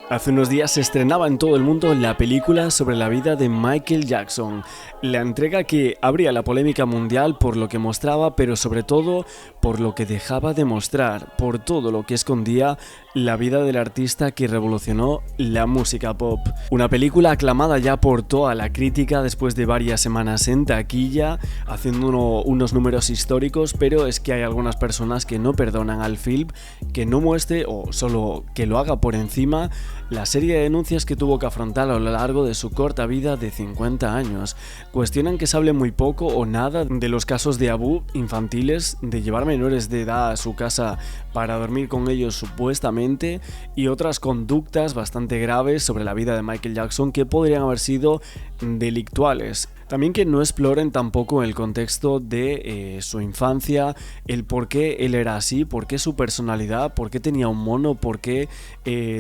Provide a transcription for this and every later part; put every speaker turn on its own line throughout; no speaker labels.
Hace unos días se estrenaba en todo el mundo la película sobre la vida de Michael Jackson, la entrega que abría la polémica mundial por lo que mostraba, pero sobre todo por lo que dejaba de mostrar, por todo lo que escondía la vida del artista que revolucionó la música pop. Una película aclamada ya por toda la crítica después de varias semanas en taquilla, haciendo unos números históricos, pero es que hay algunas personas que no perdonan al film que no muestre o solo que lo haga por encima la serie de denuncias que tuvo que afrontar a lo largo de su corta vida de 50 años. Cuestionan que se hable muy poco o nada de los casos de abuso infantiles, de llevar menores de edad a su casa para dormir con ellos supuestamente, y otras conductas bastante graves sobre la vida de Michael Jackson que podrían haber sido delictuales. También que no exploren tampoco el contexto de su infancia, el por qué él era así, por qué su personalidad, por qué tenía un mono, por qué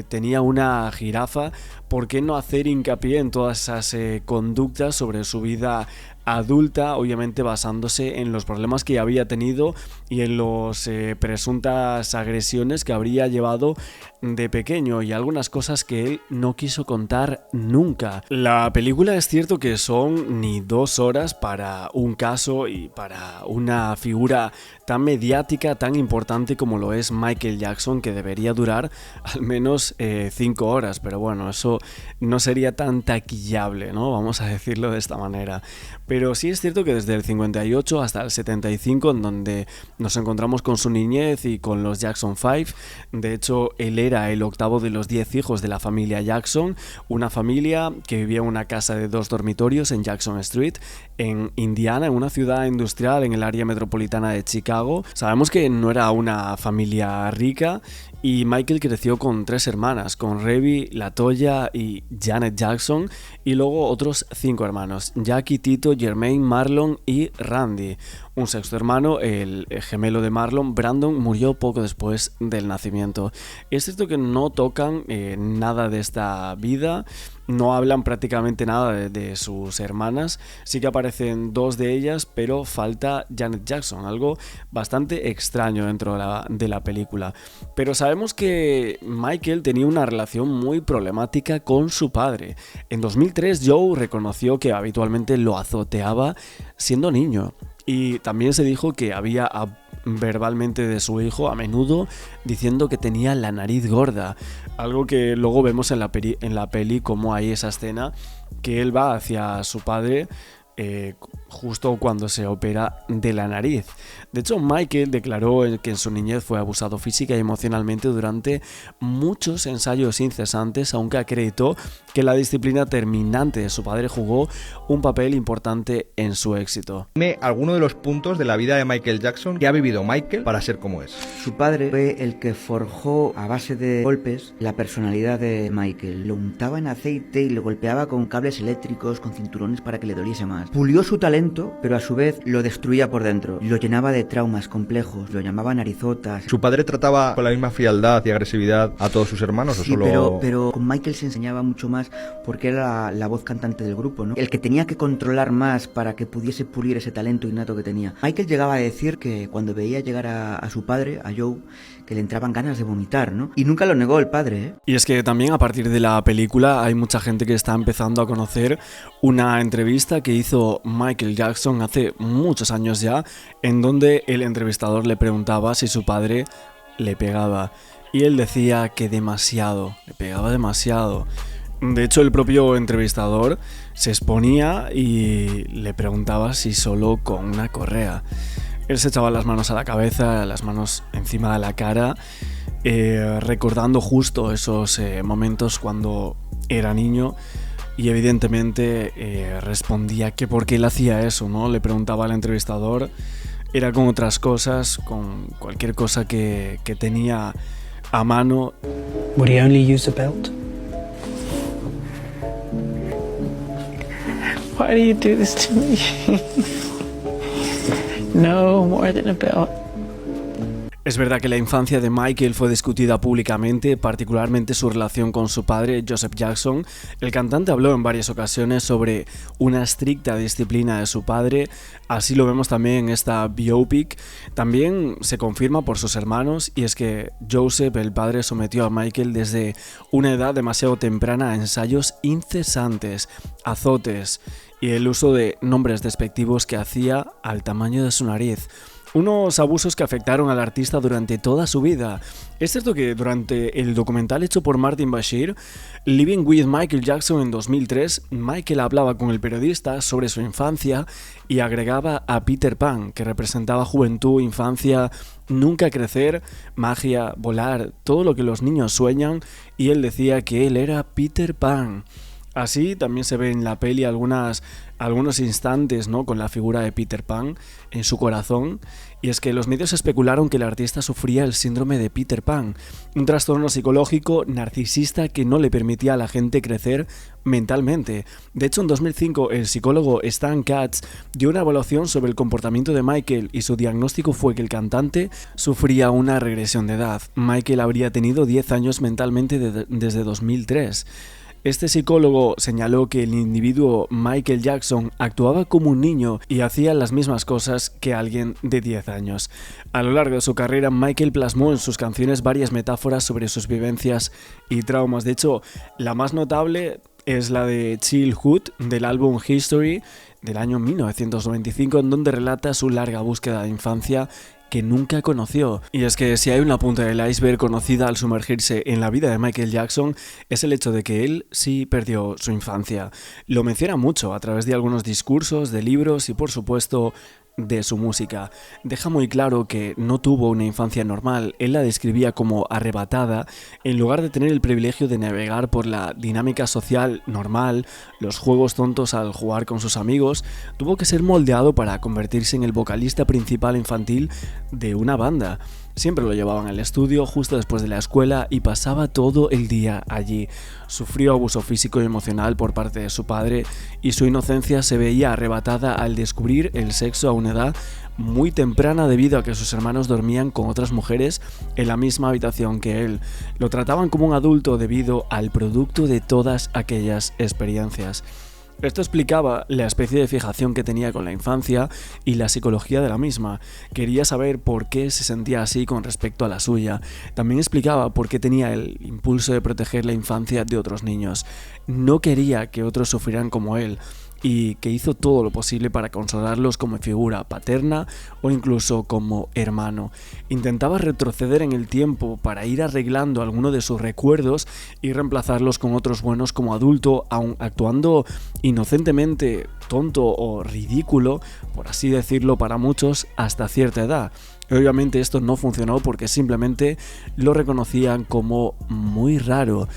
tenía una jirafa, por qué no hacer hincapié en todas esas conductas sobre su vida adulta, obviamente basándose en los problemas que había tenido y en las presuntas agresiones que habría llevado de pequeño y algunas cosas que él no quiso contar nunca. La película es cierto que son ni 2 horas para un caso y para una figura tan mediática, tan importante como lo es Michael Jackson, que debería durar al menos 5 horas, pero bueno, eso no sería tan taquillable, ¿no? Vamos a decirlo de esta manera. Pero sí es cierto que desde el 58 hasta el 75, en donde nos encontramos con su niñez y con los Jackson 5, de hecho él era el octavo de los 10 hijos de la familia Jackson, una familia que vivía en una casa de 2 dormitorios en Jackson Street, en Indiana, en una ciudad industrial en el área metropolitana de Chicago. Sabemos que no era una familia rica y Michael creció con 3 hermanas, con Rebbie, LaToya y Janet Jackson, y luego otros 5 hermanos, Jackie, Tito, Jermaine, Marlon y Randy. Un sexto hermano, el gemelo de Marlon, Brandon, murió poco después del nacimiento. Es cierto que no tocan nada de esta vida, no hablan prácticamente nada de sus hermanas, sí que aparecen 2 de ellas, pero falta Janet Jackson, algo bastante extraño dentro de la película. Pero sabemos que Michael tenía una relación muy problemática con su padre. En 2003 Joe reconoció que habitualmente lo azoteaba siendo niño. Y también se dijo que había verbalmente de su hijo a menudo diciendo que tenía la nariz gorda, algo que luego vemos en la peli como hay esa escena que él va hacia su padre justo cuando se opera de la nariz. De hecho, Michael declaró que en su niñez fue abusado física y emocionalmente durante muchos ensayos incesantes, aunque acreditó que la disciplina terminante de su padre jugó un papel importante en su éxito.
Dime alguno de los puntos de la vida de Michael Jackson que ha vivido Michael para ser como es.
Su padre fue el que forjó a base de golpes la personalidad de Michael. Lo untaba en aceite y lo golpeaba con cables eléctricos, con cinturones para que le doliese más. Pulió su talento, pero a su vez lo destruía por dentro. Lo llenaba de traumas complejos, lo llamaba narizotas.
¿Su padre trataba con la misma frialdad y agresividad a todos sus hermanos
Sí,
o solo...?
pero con Michael se enseñaba mucho más porque era la voz cantante del grupo, ¿no? El que tenía que controlar más para que pudiese pulir ese talento innato que tenía. Michael llegaba a decir que cuando veía llegar a su padre, a Joe, que le entraban ganas de vomitar, ¿no? Y nunca lo negó el padre, ¿eh?
Y es que también a partir de la película hay mucha gente que está empezando a conocer una entrevista que hizo Michael Jackson hace muchos años ya, en donde el entrevistador le preguntaba si su padre le pegaba. Y él decía que demasiado, le pegaba demasiado. De hecho, el propio entrevistador se exponía y le preguntaba si solo con una correa. Él se echaba las manos a la cabeza, las manos encima de la cara, recordando justo esos momentos cuando era niño, y evidentemente respondía que por qué él hacía eso, ¿no? Le preguntaba al entrevistador, era con otras cosas, con cualquier cosa que tenía a mano.
Would he only use a belt? Why do you do this to me? No more than a belt.
Es verdad que la infancia de Michael fue discutida públicamente, particularmente su relación con su padre, Joseph Jackson. El cantante habló en varias ocasiones sobre una estricta disciplina de su padre, así lo vemos también en esta biopic. También se confirma por sus hermanos, y es que Joseph, el padre, sometió a Michael desde una edad demasiado temprana a ensayos incesantes, azotes y el uso de nombres despectivos que hacía al tamaño de su nariz. Unos abusos que afectaron al artista durante toda su vida. Es cierto que durante el documental hecho por Martin Bashir, Living with Michael Jackson en 2003, Michael hablaba con el periodista sobre su infancia y agregaba a Peter Pan, que representaba juventud, infancia, nunca crecer, magia, volar, todo lo que los niños sueñan, y él decía que él era Peter Pan. Así también se ve en la peli algunos instantes, ¿no?, con la figura de Peter Pan en su corazón, y es que los medios especularon que el artista sufría el síndrome de Peter Pan, un trastorno psicológico narcisista que no le permitía a la gente crecer mentalmente. De hecho, en 2005 el psicólogo Stan Katz dio una evaluación sobre el comportamiento de Michael y su diagnóstico fue que el cantante sufría una regresión de edad. Michael habría tenido 10 años mentalmente desde 2003. Este psicólogo señaló que el individuo Michael Jackson actuaba como un niño y hacía las mismas cosas que alguien de 10 años. A lo largo de su carrera, Michael plasmó en sus canciones varias metáforas sobre sus vivencias y traumas. De hecho, la más notable es la de Childhood del álbum History del año 1995, en donde relata su larga búsqueda de infancia que nunca conoció. Y es que si hay una punta del iceberg conocida al sumergirse en la vida de Michael Jackson, es el hecho de que él sí perdió su infancia. Lo menciona mucho a través de algunos discursos, de libros y por supuesto de su música. Deja muy claro que no tuvo una infancia normal, él la describía como arrebatada, en lugar de tener el privilegio de navegar por la dinámica social normal, los juegos tontos al jugar con sus amigos, tuvo que ser moldeado para convertirse en el vocalista principal infantil de una banda. Siempre lo llevaban al estudio justo después de la escuela y pasaba todo el día allí. Sufrió abuso físico y emocional por parte de su padre y su inocencia se veía arrebatada al descubrir el sexo a una edad muy temprana debido a que sus hermanos dormían con otras mujeres en la misma habitación que él. Lo trataban como un adulto debido al producto de todas aquellas experiencias. Esto explicaba la especie de fijación que tenía con la infancia y la psicología de la misma. Quería saber por qué se sentía así con respecto a la suya. También explicaba por qué tenía el impulso de proteger la infancia de otros niños. No quería que otros sufrieran como él, y que hizo todo lo posible para consolarlos como figura paterna o incluso como hermano. Intentaba retroceder en el tiempo para ir arreglando alguno de sus recuerdos y reemplazarlos con otros buenos como adulto, aun actuando inocentemente tonto o ridículo, por así decirlo para muchos, hasta cierta edad. Obviamente esto no funcionó porque simplemente lo reconocían como muy raro.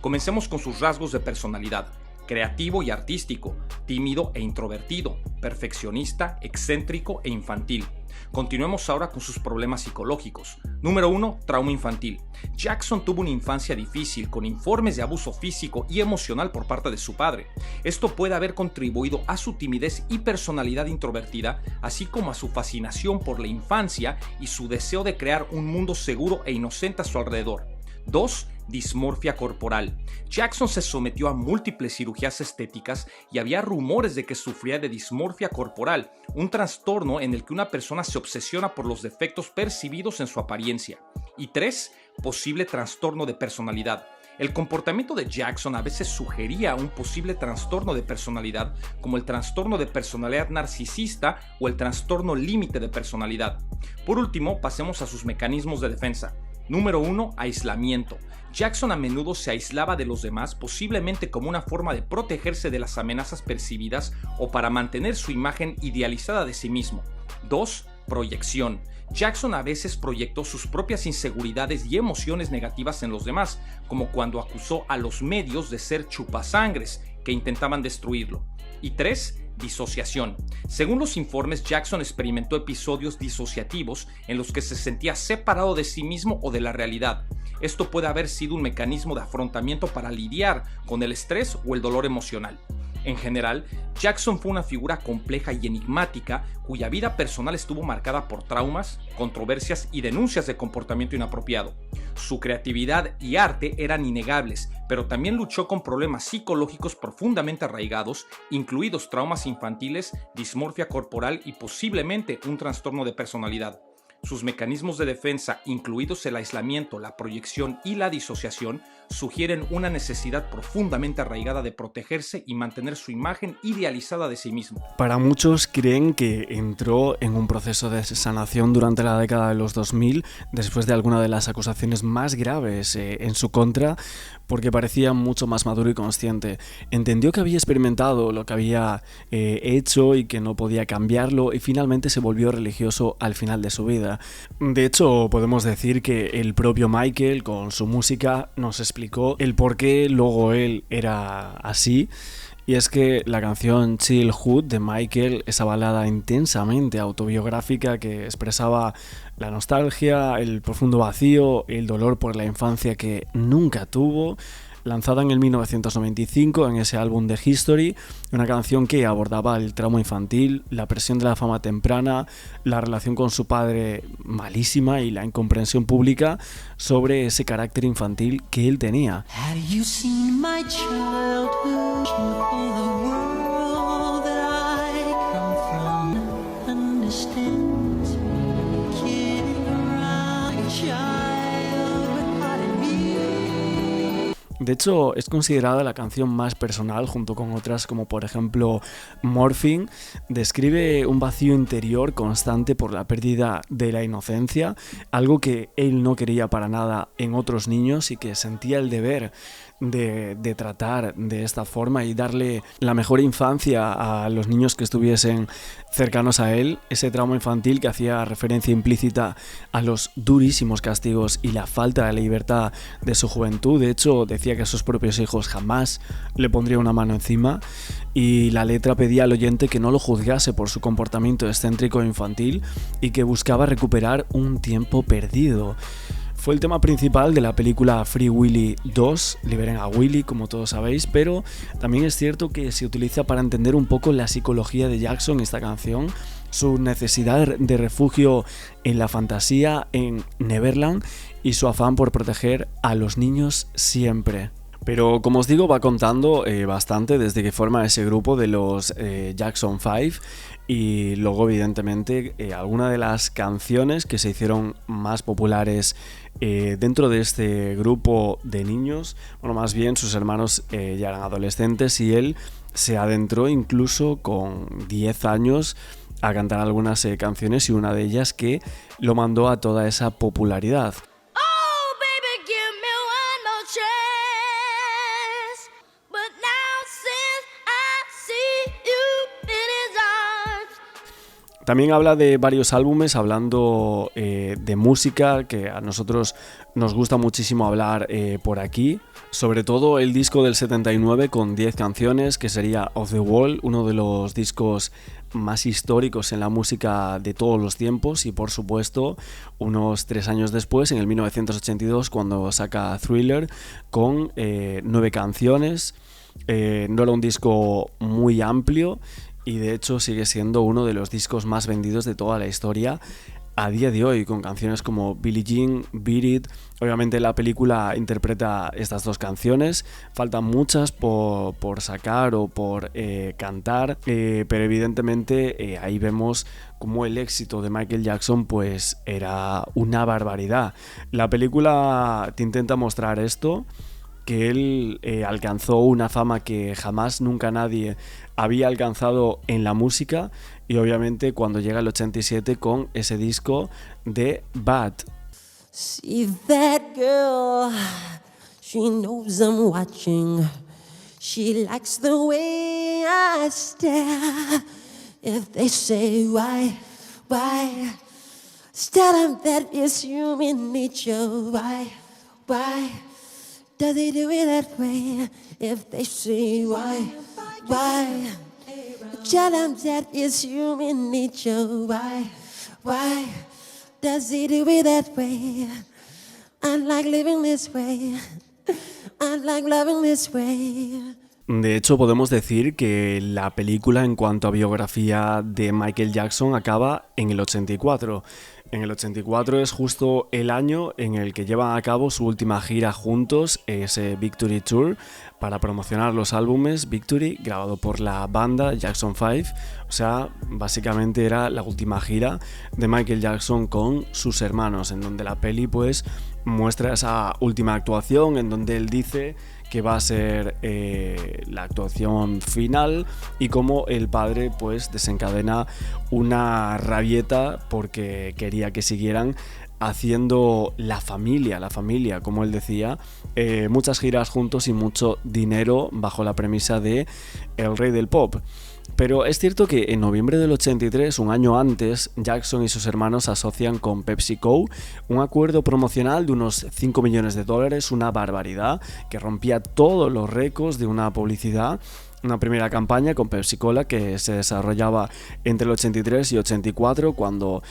Comencemos con sus rasgos de personalidad. Creativo y artístico, tímido e introvertido, perfeccionista, excéntrico e infantil. Continuemos ahora con sus problemas psicológicos. Número 1. Trauma infantil. Jackson tuvo una infancia difícil, con informes de abuso físico y emocional por parte de su padre. Esto puede haber contribuido a su timidez y personalidad introvertida, así como a su fascinación por la infancia y su deseo de crear un mundo seguro e inocente a su alrededor. 2. Dismorfia corporal. Jackson se sometió a múltiples cirugías estéticas y había rumores de que sufría de dismorfia corporal, un trastorno en el que una persona se obsesiona por los defectos percibidos en su apariencia. Y 3. Posible trastorno de personalidad. El comportamiento de Jackson a veces sugería un posible trastorno de personalidad, como el trastorno de personalidad narcisista o el trastorno límite de personalidad. Por último, pasemos a sus mecanismos de defensa. Número 1. Aislamiento. Jackson a menudo se aislaba de los demás, posiblemente como una forma de protegerse de las amenazas percibidas o para mantener su imagen idealizada de sí mismo. 2. Proyección. Jackson a veces proyectó sus propias inseguridades y emociones negativas en los demás, como cuando acusó a los medios de ser chupasangres que intentaban destruirlo. Y 3. Disociación. Según los informes, Jackson experimentó episodios disociativos en los que se sentía separado de sí mismo o de la realidad. Esto puede haber sido un mecanismo de afrontamiento para lidiar con el estrés o el dolor emocional. En general, Jackson fue una figura compleja y enigmática cuya vida personal estuvo marcada por traumas, controversias y denuncias de comportamiento inapropiado. Su creatividad y arte eran innegables, pero también luchó con problemas psicológicos profundamente arraigados, incluidos traumas infantiles, dismorfia corporal y posiblemente un trastorno de personalidad. Sus mecanismos de defensa, incluidos el aislamiento, la proyección y la disociación, sugieren una necesidad profundamente arraigada de protegerse y mantener su imagen idealizada de sí mismo.
Para muchos creen que entró en un proceso de sanación durante la década de los 2000 después de alguna de las acusaciones más graves en su contra, porque parecía mucho más maduro y consciente. Entendió que había experimentado lo que había hecho y que no podía cambiarlo, y finalmente se volvió religioso al final de su vida. De hecho, podemos decir que el propio Michael, con su música, nos explicó el por qué luego él era así. Y es que la canción Childhood de Michael, esa balada intensamente autobiográfica que expresaba la nostalgia, el profundo vacío, el dolor por la infancia que nunca tuvo, lanzada en el 1995 en ese álbum de History, una canción que abordaba el trauma infantil, la presión de la fama temprana, la relación con su padre malísima y la incomprensión pública sobre ese carácter infantil que él tenía.
Have you seen my childhood? All the world that I come from understands. Kidding around, a child with heart and me.
De hecho, es considerada la canción más personal, junto con otras como por ejemplo Morphine. Describe un vacío interior constante por la pérdida de la inocencia, algo que él no quería para nada en otros niños y que sentía el deber de tratar de esta forma y darle la mejor infancia a los niños que estuviesen cercanos a él. Ese trauma infantil que hacía referencia implícita a los durísimos castigos y la falta de libertad de su juventud. De hecho, decía que a sus propios hijos jamás le pondría una mano encima, y la letra pedía al oyente que no lo juzgase por su comportamiento excéntrico e infantil y que buscaba recuperar un tiempo perdido. Fue el tema principal de la película Free Willy 2, Liberen a Willy, como todos sabéis, pero también es cierto que se utiliza para entender un poco la psicología de Jackson, esta canción, su necesidad de refugio en la fantasía, en Neverland, y su afán por proteger a los niños siempre. Pero como os digo, va contando bastante desde que forma ese grupo de los Jackson 5, y luego evidentemente algunas de las canciones que se hicieron más populares dentro de este grupo de niños. Bueno, más bien sus hermanos ya eran adolescentes y él se adentró incluso con 10 años a cantar algunas canciones, y una de ellas que lo mandó a toda esa popularidad. También habla de varios álbumes, hablando de música, que a nosotros nos gusta muchísimo hablar por aquí. Sobre todo el disco del 79 con 10 canciones, que sería Off the Wall, uno de los discos más históricos en la música de todos los tiempos. Y por supuesto, unos 3 años después, en el 1982, cuando saca Thriller con 9 canciones. No era un disco muy amplio, y de hecho sigue siendo uno de los discos más vendidos de toda la historia a día de hoy, con canciones como Billie Jean, Beat It. Obviamente la película interpreta estas dos canciones, faltan muchas por sacar o por cantar, pero evidentemente ahí vemos cómo el éxito de Michael Jackson pues era una barbaridad. La película te intenta mostrar esto, que él alcanzó una fama que jamás nunca nadie había alcanzado en la música, y obviamente cuando llega el 87 con ese disco de Bad.
See that girl, she knows I'm watching. She likes the way I stare. If they say why, tell them that it's human nature. Why does he do it that way? If they say why, tell them that it's human nature. Why does he do it that way? I like living this way. I like loving this way.
De hecho, podemos decir que la película en cuanto a biografía de Michael Jackson acaba en el 84. En el 84 es justo el año en el que llevan a cabo su última gira juntos, ese Victory Tour, para promocionar los álbumes Victory, grabado por la banda Jackson 5. O sea, básicamente era la última gira de Michael Jackson con sus hermanos, en donde la peli pues muestra esa última actuación, en donde él dice que va a ser la actuación final y cómo el padre pues desencadena una rabieta porque quería que siguieran haciendo la familia, como él decía, muchas giras juntos y mucho dinero bajo la premisa de el rey del pop. Pero es cierto que en noviembre del 83, un año antes, Jackson y sus hermanos se asocian con PepsiCo, un acuerdo promocional de unos $5 millones, una barbaridad, que rompía todos los récords de una publicidad. Una primera campaña con Pepsi-Cola que se desarrollaba entre el 83 y 84 cuando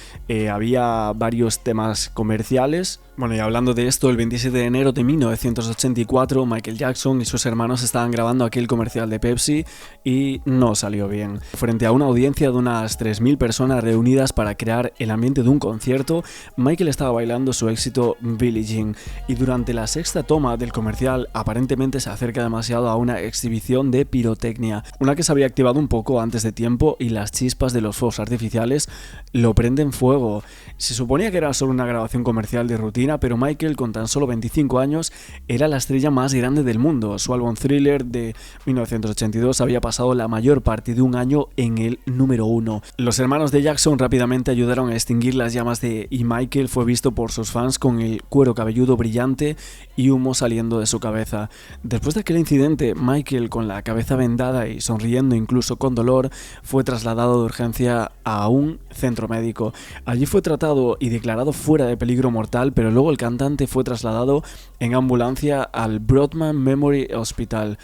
había varios temas comerciales. Bueno, y hablando de esto, el 27 de enero de 1984 Michael Jackson y sus hermanos estaban grabando aquel comercial de Pepsi y no salió bien. Frente a una audiencia de unas 3.000 personas reunidas para crear el ambiente de un concierto, Michael estaba bailando su éxito Billie Jean y durante la sexta toma del comercial aparentemente se acerca demasiado a una exhibición de pirotecnia, una que se había activado un poco antes de tiempo y las chispas de los fuegos artificiales lo prenden fuego. Se suponía que era solo una grabación comercial de rutina, pero Michael, con tan solo 25 años, era la estrella más grande del mundo. Su álbum Thriller de 1982 había pasado la mayor parte de un año en el número 1. Los hermanos de Jackson rápidamente ayudaron a extinguir las llamas y Michael fue visto por sus fans con el cuero cabelludo brillante y humo saliendo de su cabeza. Después de aquel incidente, Michael, con la cabeza vendada y sonriendo incluso con dolor, fue trasladado de urgencia a un centro médico. Allí fue tratado y declarado fuera de peligro mortal, pero luego el cantante fue trasladado en ambulancia al Broadman Memory Hospital.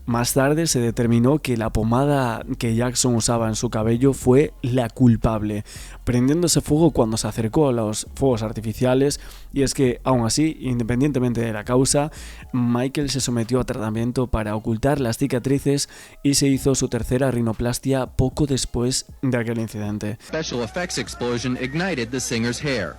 Más tarde se determinó que la pomada que Jackson usaba en su cabello fue la culpable, prendiéndose fuego cuando se acercó a los fuegos artificiales, y es que, aún así, independientemente de la causa, Michael se sometió a tratamiento para ocultar las cicatrices y se hizo su tercera rinoplastia poco después de aquel incidente.
Special effects explosion ignited the singer's hair.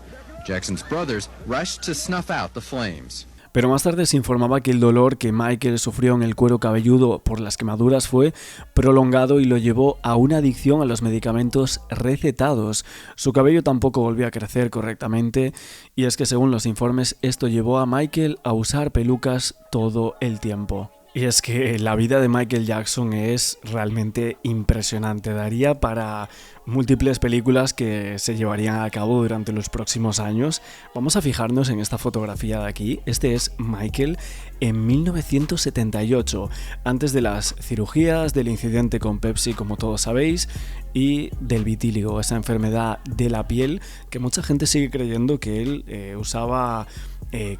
Jackson's brothers rushed to snuff out the flames.
Pero más tarde se informaba que el dolor que Michael sufrió en el cuero cabelludo por las quemaduras fue prolongado y lo llevó a una adicción a los medicamentos recetados. Su cabello tampoco volvió a crecer correctamente y es que según los informes esto llevó a Michael a usar pelucas todo el tiempo. Y es que la vida de Michael Jackson es realmente impresionante, daría para múltiples películas que se llevarían a cabo durante los próximos años. Vamos a fijarnos en esta fotografía de aquí. Este es Michael en 1978, antes de las cirugías, del incidente con Pepsi, como todos sabéis, y del vitíligo, esa enfermedad de la piel que mucha gente sigue creyendo que él usaba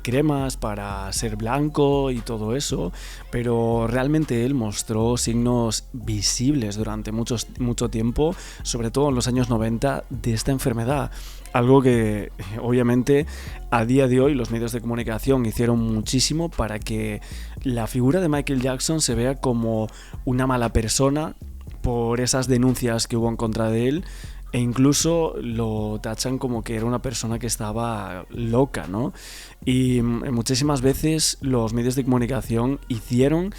cremas para ser blanco y todo eso, pero realmente él mostró signos visibles durante mucho tiempo, sobre todo en los años 90, de esta enfermedad. Algo que obviamente a día de hoy los medios de comunicación hicieron muchísimo para que la figura de Michael Jackson se vea como una mala persona por esas denuncias que hubo en contra de él. E incluso lo tachan como que era una persona que estaba loca, ¿no? Y muchísimas veces los medios de comunicación hicieron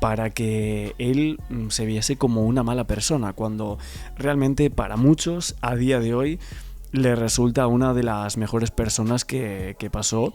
para que él se viese como una mala persona, cuando realmente para muchos a día de hoy le resulta una de las mejores personas que pasó,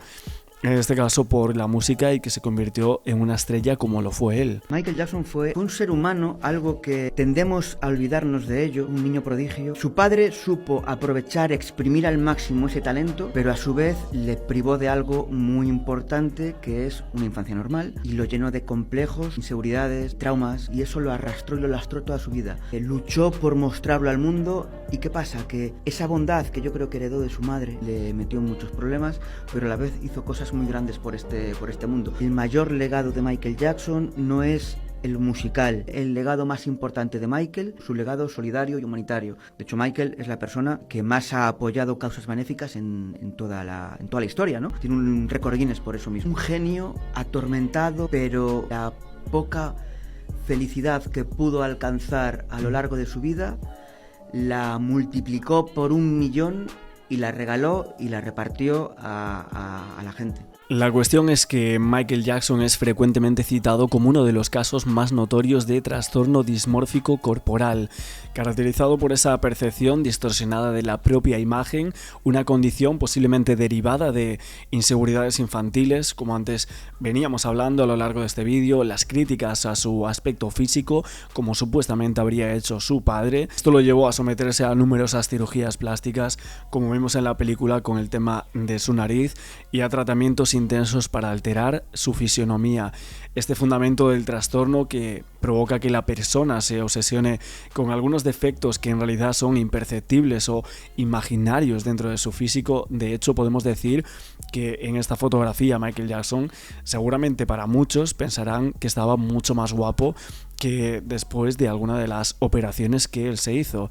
en este caso por la música, y que se convirtió en una estrella como lo fue él.
Michael Jackson fue un ser humano, algo que tendemos a olvidarnos de ello, un niño prodigio. Su padre supo aprovechar, exprimir al máximo ese talento, pero a su vez le privó de algo muy importante, que es una infancia normal, y lo llenó de complejos, inseguridades, traumas, y eso lo arrastró y lo lastró toda su vida. Él luchó por mostrarlo al mundo, y ¿qué pasa? Que esa bondad que yo creo que heredó de su madre le metió en muchos problemas, pero a la vez hizo cosas muy grandes por este mundo. El mayor legado de Michael Jackson no es el musical. El legado más importante de Michael, su legado solidario y humanitario. De hecho, Michael es la persona que más ha apoyado causas benéficas en toda la historia, ¿no? Tiene un récord Guinness por eso mismo. Un genio atormentado, pero la poca felicidad que pudo alcanzar a lo largo de su vida, la multiplicó por 1.000.000 y la regaló y la repartió a la gente.
La cuestión es que Michael Jackson es frecuentemente citado como uno de los casos más notorios de trastorno dismórfico corporal, caracterizado por esa percepción distorsionada de la propia imagen, una condición posiblemente derivada de inseguridades infantiles, como antes veníamos hablando a lo largo de este vídeo, las críticas a su aspecto físico, como supuestamente habría hecho su padre. Esto lo llevó a someterse a numerosas cirugías plásticas, como vimos en la película con el tema de su nariz, y a tratamientos intensos para alterar su fisionomía. Este fundamento del trastorno que provoca que la persona se obsesione con algunos defectos que en realidad son imperceptibles o imaginarios dentro de su físico. De hecho, podemos decir que en esta fotografía Michael Jackson seguramente para muchos pensarán que estaba mucho más guapo que después de alguna de las operaciones que él se hizo.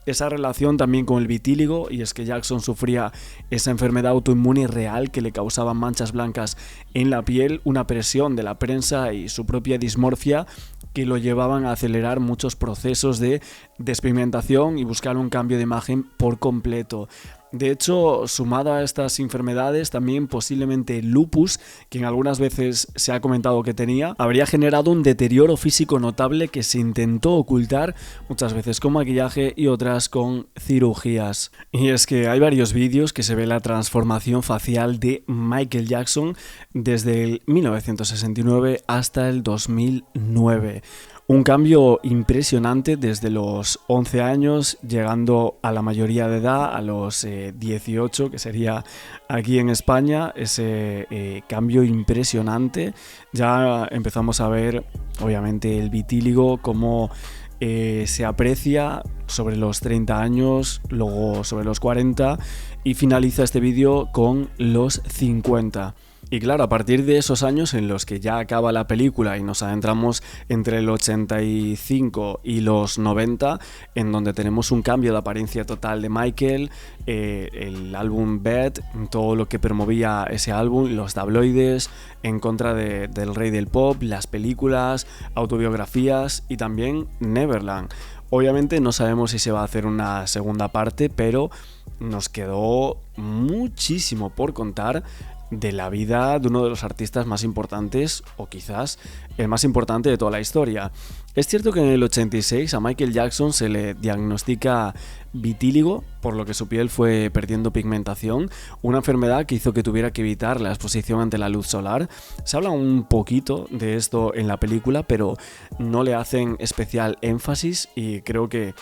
Esa relación también con el vitíligo, y es que Jackson sufría esa enfermedad autoinmune real que le causaba manchas blancas en la piel, una presión de la prensa y su propia dismorfia que lo llevaban a acelerar muchos procesos de despigmentación y buscar un cambio de imagen por completo. De hecho, sumada a estas enfermedades, también posiblemente el lupus, que en algunas veces se ha comentado que tenía, habría generado un deterioro físico notable que se intentó ocultar muchas veces con maquillaje y otras con cirugías. Y es que hay varios vídeos que se ve la transformación facial de Michael Jackson desde el 1969 hasta el 2009. Un cambio impresionante desde los 11 años, llegando a la mayoría de edad, a los 18, que sería aquí en España, ese cambio impresionante. Ya empezamos a ver, obviamente, el vitíligo, cómo se aprecia sobre los 30 años, luego sobre los 40 y finaliza este vídeo con los 50. Y claro, a partir de esos años en los que ya acaba la película y nos adentramos entre el 85 y los 90, en donde tenemos un cambio de apariencia total de Michael, el álbum Bad, todo lo que promovía ese álbum, los tabloides en contra del rey del pop, las películas, autobiografías y también Neverland. Obviamente no sabemos si se va a hacer una segunda parte, pero nos quedó muchísimo por contar de la vida de uno de los artistas más importantes, o quizás el más importante de toda la historia. Es cierto que en el 86 a Michael Jackson se le diagnostica vitíligo, por lo que su piel fue perdiendo pigmentación, una enfermedad que hizo que tuviera que evitar la exposición ante la luz solar. Se habla un poquito de esto en la película, pero no le hacen especial énfasis, y creo que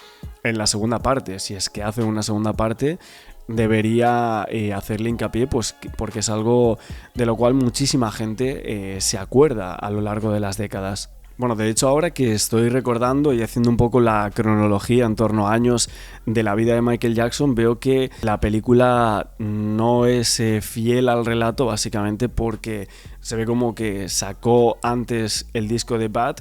en la segunda parte, si es que hacen una segunda parte, debería hacerle hincapié, pues porque es algo de lo cual muchísima gente se acuerda a lo largo de las décadas. Bueno, de hecho, ahora que estoy recordando y haciendo un poco la cronología en torno a años de la vida de Michael Jackson, veo que la película no es fiel al relato, básicamente porque se ve como que sacó antes el disco de Bad,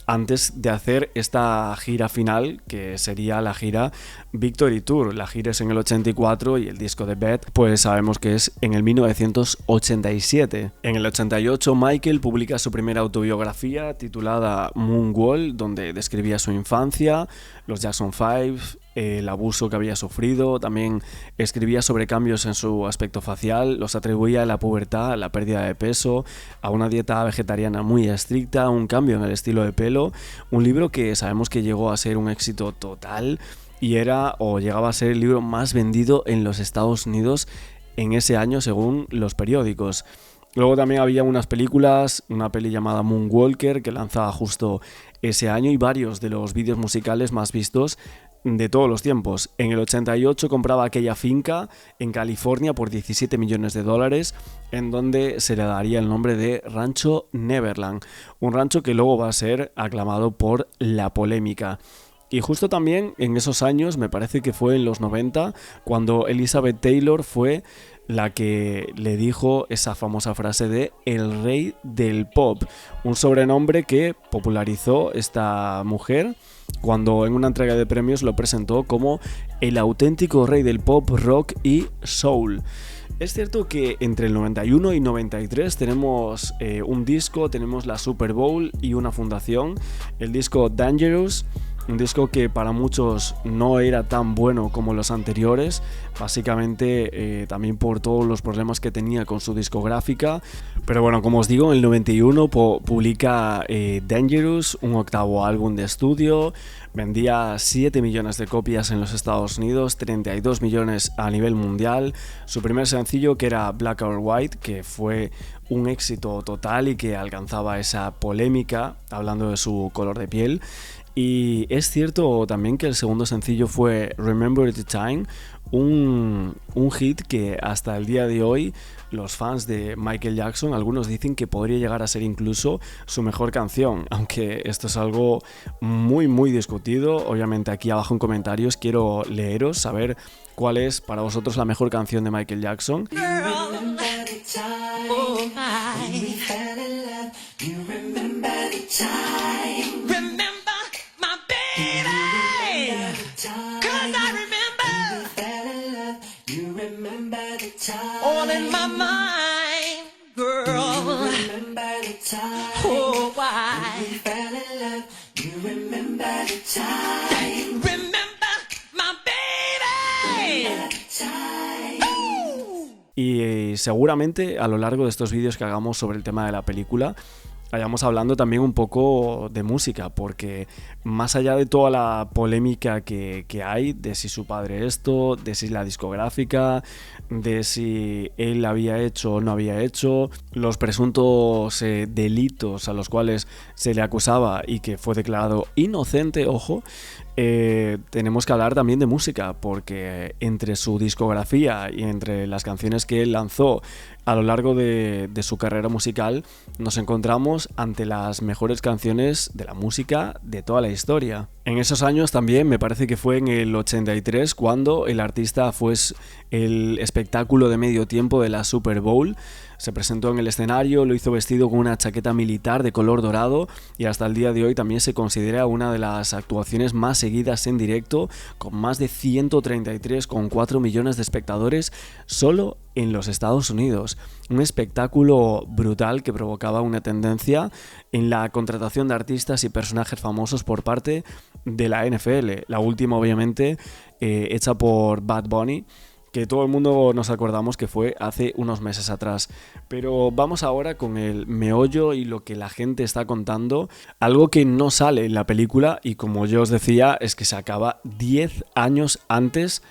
antes de hacer esta gira final, que sería la gira Victory Tour. La gira es en el 84 y el disco de Bad, pues sabemos que es en el 1987. En el 88 Michael publica su primera autobiografía titulada Moonwall, donde describía su infancia, los Jackson 5, el abuso que había sufrido. También escribía sobre cambios en su aspecto facial, los atribuía a la pubertad, a la pérdida de peso, a una dieta vegetariana muy estricta, un cambio en el estilo de pelo. Un libro que sabemos que llegó a ser un éxito total y era o llegaba a ser el libro más vendido en los Estados Unidos en ese año según los periódicos. Luego también había unas películas, una peli llamada Moonwalker que lanzaba justo ese año, y varios de los vídeos musicales más vistos de todos los tiempos. En el 88 compraba aquella finca en California por $17 millones, en donde se le daría el nombre de Rancho Neverland, un rancho que luego va a ser aclamado por la polémica. Y justo también en esos años, me parece que fue en los 90, cuando Elizabeth Taylor fue la que le dijo esa famosa frase de el rey del pop, un sobrenombre que popularizó esta mujer cuando en una entrega de premios lo presentó como el auténtico rey del pop, rock y soul. Es cierto que entre el 91 y 93 tenemos un disco, tenemos la Super Bowl y una fundación, el disco Dangerous, un disco que para muchos no era tan bueno como los anteriores, básicamente también por todos los problemas que tenía con su discográfica. Pero bueno, como os digo, en el 91 publica Dangerous, un octavo álbum de estudio, vendía 7 millones de copias en los Estados Unidos, 32 millones a nivel mundial. Su primer sencillo, que era Black or White, que fue un éxito total y que alcanzaba esa polémica hablando de su color de piel. Y es cierto también que el segundo sencillo fue Remember the Time, un hit que hasta el día de hoy los fans de Michael Jackson, algunos dicen que podría llegar a ser incluso su mejor canción, aunque esto es algo muy discutido. Obviamente aquí abajo en comentarios quiero leeros, saber cuál es para vosotros la mejor canción de Michael Jackson.
All in my mind, girl. Oh, why? You fell in love. You remember the time. Remember my baby.
Y seguramente a lo largo de estos vídeos que hagamos sobre el tema de la película vayamos hablando también un poco de música, porque más allá de toda la polémica que hay de si su padre esto, de si la discográfica, de si él había hecho o no había hecho, los presuntos delitos a los cuales se le acusaba y que fue declarado inocente, ojo, tenemos que hablar también de música, porque entre su discografía y entre las canciones que él lanzó a lo largo de su carrera musical nos encontramos ante las mejores canciones de la música de toda la historia. En esos años también, me parece que fue en el 83, cuando el artista fue el espectáculo de medio tiempo de la Super Bowl. Se presentó en el escenario, lo hizo vestido con una chaqueta militar de color dorado y hasta el día de hoy también se considera una de las actuaciones más seguidas en directo, con más de 133,4 millones de espectadores solo en los Estados Unidos. Un espectáculo brutal que provocaba una tendencia en la contratación de artistas y personajes famosos por parte de la NFL. La última, obviamente, hecha por Bad Bunny, que todo el mundo nos acordamos que fue hace unos meses atrás. Pero vamos ahora con el meollo y lo que la gente está contando, algo que no sale en la película y, como yo os decía, es que se acaba 10 años antes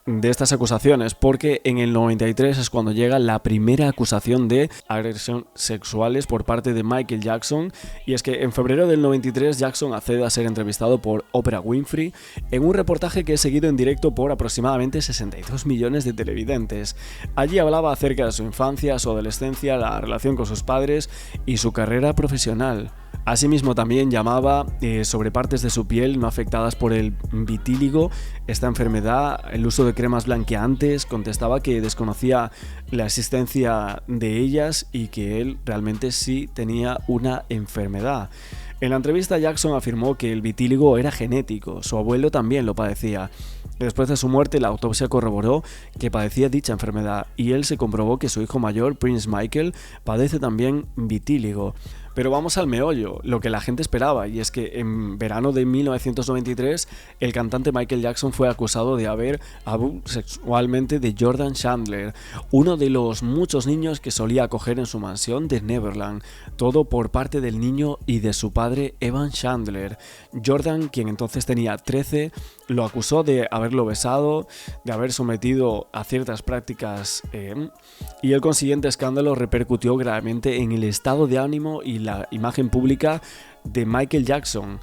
de estas acusaciones, porque en el 93 es cuando llega la primera acusación de agresión sexuales por parte de Michael Jackson, y es que en febrero del 93 Jackson accede a ser entrevistado por Oprah Winfrey en un reportaje que es seguido en directo por aproximadamente 62 millones de televidentes. Allí hablaba acerca de su infancia, su adolescencia, la relación con sus padres y su carrera profesional. Asimismo también llamaba sobre partes de su piel no afectadas por el vitíligo, esta enfermedad, el uso de cremas blanqueantes. Contestaba que desconocía la existencia de ellas y que él realmente sí tenía una enfermedad. En la entrevista Jackson afirmó que el vitíligo era genético, su abuelo también lo padecía. Después de su muerte, la autopsia corroboró que padecía dicha enfermedad y él se comprobó que su hijo mayor, Prince Michael, padece también vitíligo. Pero vamos al meollo, lo que la gente esperaba, y es que en verano de 1993 el cantante Michael Jackson fue acusado de haber abusado sexualmente de Jordan Chandler, uno de los muchos niños que solía acoger en su mansión de Neverland, todo por parte del niño y de su padre Evan Chandler. Jordan, quien entonces tenía 13, lo acusó de haberlo besado, de haber sometido a ciertas prácticas y el consiguiente escándalo repercutió gravemente en el estado de ánimo y la imagen pública de Michael Jackson.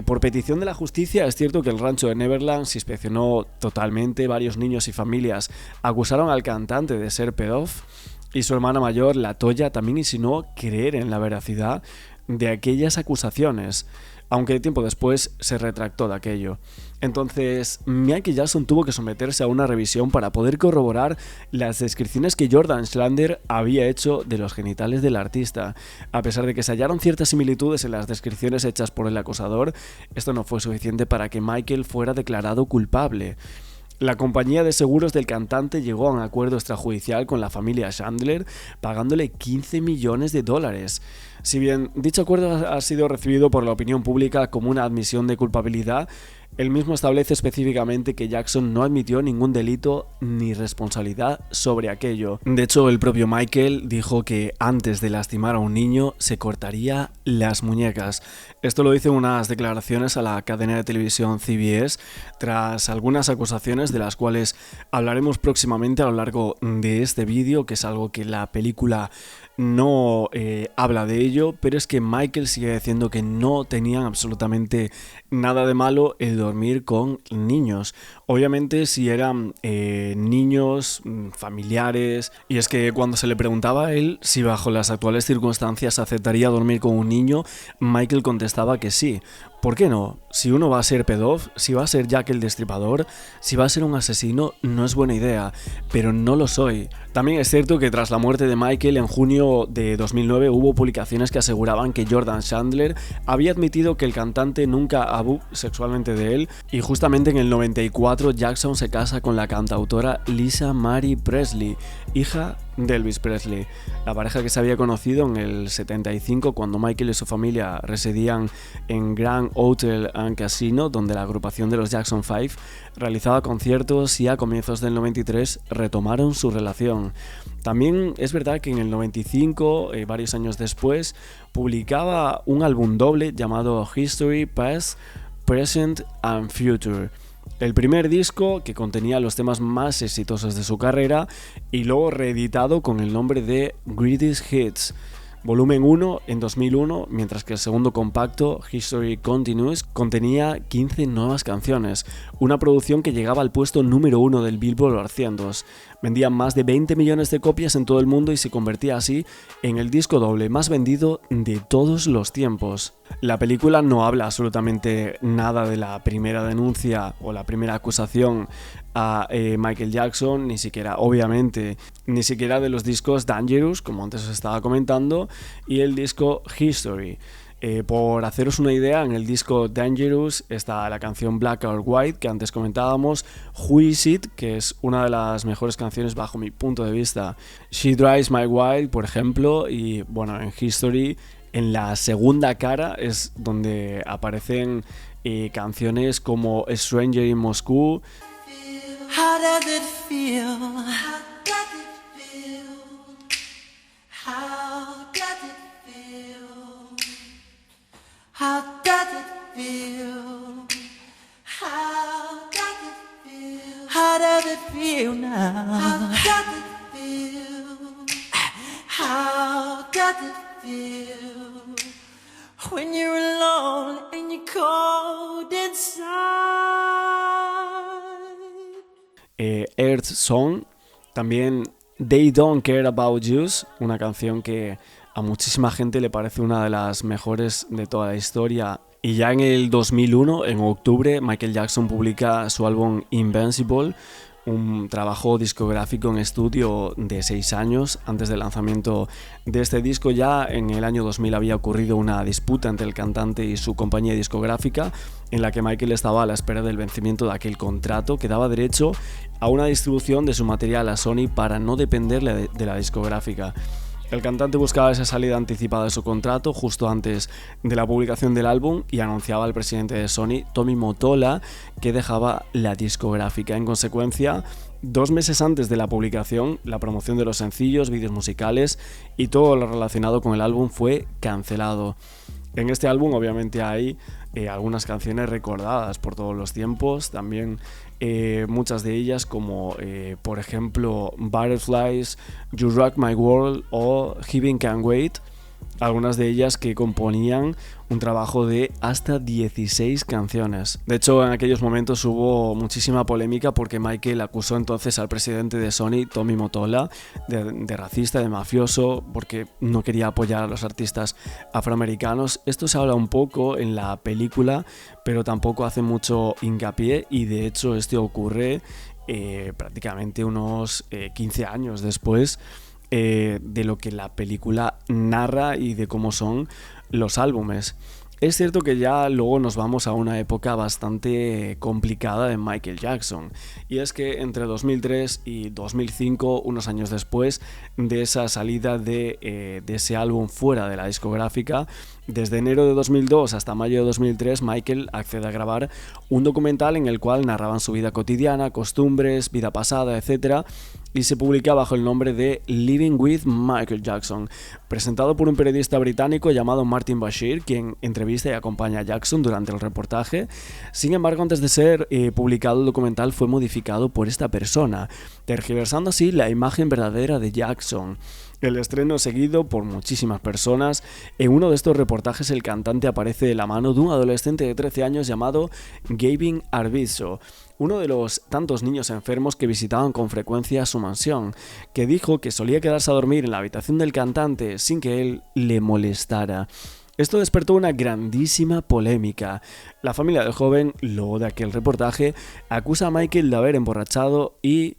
Por petición de la justicia, es cierto que el rancho de Neverland se inspeccionó totalmente, varios niños y familias acusaron al cantante de ser pedófilo y su hermana mayor, La Toya, también insinuó creer en la veracidad de aquellas acusaciones, aunque tiempo después se retractó de aquello. Entonces, Michael Jackson tuvo que someterse a una revisión para poder corroborar las descripciones que Jordan Chandler había hecho de los genitales del artista. A pesar de que se hallaron ciertas similitudes en las descripciones hechas por el acusador, esto no fue suficiente para que Michael fuera declarado culpable. La compañía de seguros del cantante llegó a un acuerdo extrajudicial con la familia Chandler, pagándole $15 millones. Si bien dicho acuerdo ha sido recibido por la opinión pública como una admisión de culpabilidad, el mismo establece específicamente que Jackson no admitió ningún delito ni responsabilidad sobre aquello. De hecho, el propio Michael dijo que antes de lastimar a un niño se cortaría las muñecas. Esto lo dice en unas declaraciones a la cadena de televisión CBS tras algunas acusaciones de las cuales hablaremos próximamente a lo largo de este vídeo, que es algo que la película no habla de ello, pero es que Michael sigue diciendo que no tenían absolutamente nada de malo el dormir con niños. Obviamente si eran niños, familiares, y es que cuando se le preguntaba a él si bajo las actuales circunstancias aceptaría dormir con un niño, Michael contestaba que sí. ¿Por qué no? Si uno va a ser pedófilo, si va a ser Jack el Destripador, si va a ser un asesino, no es buena idea, pero no lo soy. También es cierto que tras la muerte de Michael en junio de 2009 hubo publicaciones que aseguraban que Jordan Chandler había admitido que el cantante nunca abusó sexualmente de él, y justamente en el 94 Jackson se casa con la cantautora Lisa Marie Presley, hija de Elvis Presley. La pareja que se había conocido en el 75 cuando Michael y su familia residían en Grand Hotel and Casino, donde la agrupación de los Jackson 5 realizaba conciertos, y a comienzos del 93 retomaron su relación. También es verdad que en el 95, varios años después, publicaba un álbum doble llamado History, Past, Present and Future. El primer disco, que contenía los temas más exitosos de su carrera, y luego reeditado con el nombre de Greatest Hits. Volumen 1 en 2001, mientras que el segundo compacto, History Continues, contenía 15 nuevas canciones, una producción que llegaba al puesto número 1 del Billboard 200. Vendía más de 20 millones de copias en todo el mundo y se convertía así en el disco doble más vendido de todos los tiempos. La película no habla absolutamente nada de la primera denuncia o la primera acusación a Michael Jackson, ni siquiera de los discos Dangerous, como antes os estaba comentando, y el disco History. Por haceros una idea, en el disco Dangerous está la canción Black or White, que antes comentábamos, Who Is It, que es una de las mejores canciones bajo mi punto de vista, She Drives My Wild, por ejemplo, y bueno, en History, en la segunda cara es donde aparecen canciones como Stranger in Moscow.
How does it feel? How does it feel? How does it feel? How does it feel? How does it feel? How does it feel now? How does it feel? How does it feel? When you're alone and you're cold inside.
Earth Song, también They Don't Care About You, una canción que a muchísima gente le parece una de las mejores de toda la historia. Y ya en el 2001, en octubre, Michael Jackson publica su álbum Invincible, un trabajo discográfico en estudio de 6 años. Antes del lanzamiento de este disco, ya en el año 2000 había ocurrido una disputa entre el cantante y su compañía discográfica, en la que Michael estaba a la espera del vencimiento de aquel contrato que daba derecho a una distribución de su material a Sony para no depender de la discográfica. El cantante buscaba esa salida anticipada de su contrato justo antes de la publicación del álbum y anunciaba al presidente de Sony, Tommy Mottola, que dejaba la discográfica. En consecuencia, 2 meses antes de la publicación, la promoción de los sencillos, vídeos musicales y todo lo relacionado con el álbum fue cancelado. En este álbum obviamente hay algunas canciones recordadas por todos los tiempos, también muchas de ellas como por ejemplo Butterflies, You Rock My World o Heaven Can't Wait, algunas de ellas que componían un trabajo de hasta 16 canciones. De hecho, en aquellos momentos hubo muchísima polémica porque Michael acusó entonces al presidente de Sony, Tommy Mottola, de racista, de mafioso, porque no quería apoyar a los artistas afroamericanos. Esto se habla un poco en la película, pero tampoco hace mucho hincapié, y de hecho esto ocurre prácticamente unos 15 años después de lo que la película narra y de cómo son los álbumes. Es cierto que ya luego nos vamos a una época bastante complicada de Michael Jackson, y es que entre 2003 y 2005, unos años después de esa salida de ese álbum fuera de la discográfica, desde enero de 2002 hasta mayo de 2003, Michael accede a grabar un documental en el cual narraban su vida cotidiana, costumbres, vida pasada, etc., y se publica bajo el nombre de Living with Michael Jackson, presentado por un periodista británico llamado Martin Bashir, quien entrevista y acompaña a Jackson durante el reportaje. Sin embargo, antes de ser publicado, el documental fue modificado por esta persona, tergiversando así la imagen verdadera de Jackson. El estreno seguido por muchísimas personas. En uno de estos reportajes el cantante aparece de la mano de un adolescente de 13 años llamado Gavin Arvizo, uno de los tantos niños enfermos que visitaban con frecuencia su mansión, que dijo que solía quedarse a dormir en la habitación del cantante sin que él le molestara. Esto despertó una grandísima polémica. La familia del joven, luego de aquel reportaje, acusa a Michael de haber emborrachado y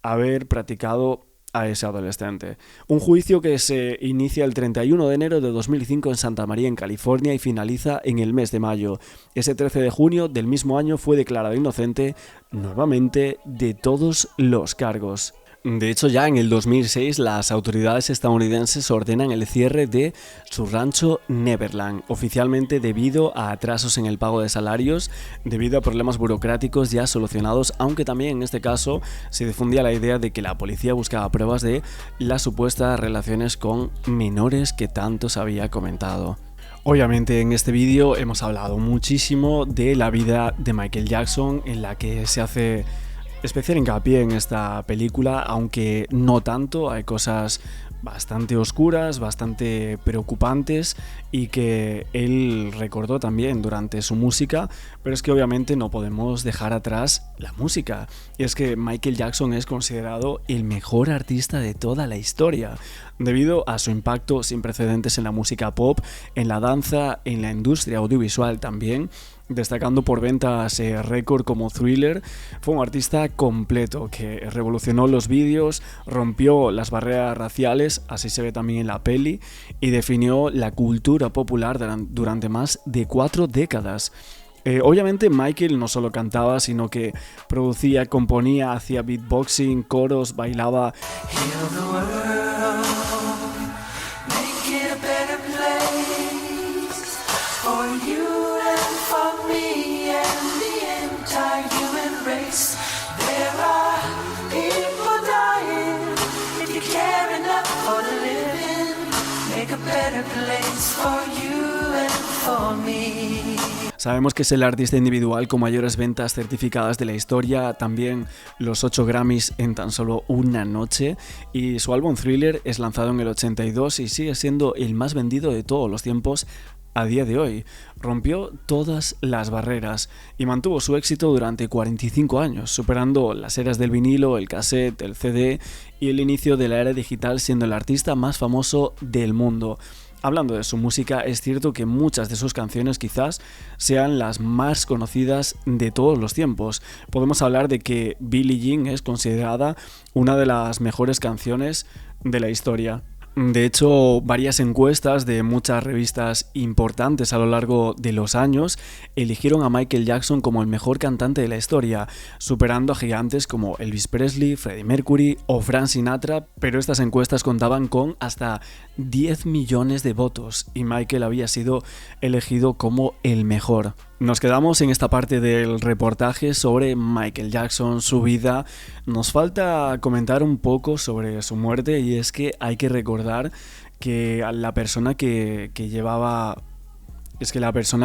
haber practicado a ese adolescente. Un juicio que se inicia el 31 de enero de 2005 en Santa María, en California, y finaliza en el mes de mayo. Ese 13 de junio del mismo año fue declarado inocente nuevamente de todos los cargos. De hecho, ya en el 2006 las autoridades estadounidenses ordenan el cierre de su rancho Neverland, oficialmente debido a atrasos en el pago de salarios, debido a problemas burocráticos ya solucionados, aunque también en este caso se difundía la idea de que la policía buscaba pruebas de las supuestas relaciones con menores que tanto se había comentado. Obviamente en este vídeo hemos hablado muchísimo de la vida de Michael Jackson, en la que se hace especial hincapié en esta película, aunque no tanto. Hay cosas bastante oscuras, bastante preocupantes y que él recordó también durante su música, pero es que obviamente no podemos dejar atrás la música. Y es que Michael Jackson es considerado el mejor artista de toda la historia, debido a su impacto sin precedentes en la música pop, en la danza, en la industria audiovisual también, destacando por ventas récord como Thriller. Fue un artista completo que revolucionó los vídeos, rompió las barreras raciales, así se ve también en la peli, y definió la cultura popular durante más de 4 décadas. Obviamente Michael no solo cantaba, sino que producía, componía, hacía beatboxing, coros, bailaba. Sabemos que es el artista individual con mayores ventas certificadas de la historia, también los 8 Grammys en tan solo una noche, y su álbum Thriller es lanzado en el 82 y sigue siendo el más vendido de todos los tiempos a día de hoy. Rompió todas las barreras y mantuvo su éxito durante 45 años, superando las eras del vinilo, el cassette, el CD y el inicio de la era digital, siendo el artista más famoso del mundo. Hablando de su música, es cierto que muchas de sus canciones quizás sean las más conocidas de todos los tiempos. Podemos hablar de que Billie Jean es considerada una de las mejores canciones de la historia. De hecho, varias encuestas de muchas revistas importantes a lo largo de los años eligieron a Michael Jackson como el mejor cantante de la historia, superando a gigantes como Elvis Presley, Freddie Mercury o Frank Sinatra, pero estas encuestas contaban con hasta 10 millones de votos y Michael había sido elegido como el mejor. Nos quedamos en esta parte del reportaje sobre Michael Jackson, su vida. Nos falta comentar un poco sobre su muerte, y es que hay que recordar que la persona que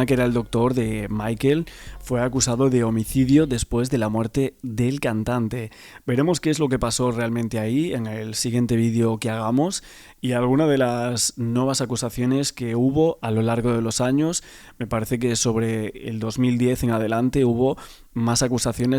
era el doctor de Michael fue acusado de homicidio después de la muerte del cantante. Veremos qué es lo que pasó realmente ahí en el siguiente vídeo que hagamos, y alguna de las nuevas acusaciones que hubo a lo largo de los años. Me parece que sobre el 2010 en adelante hubo más acusaciones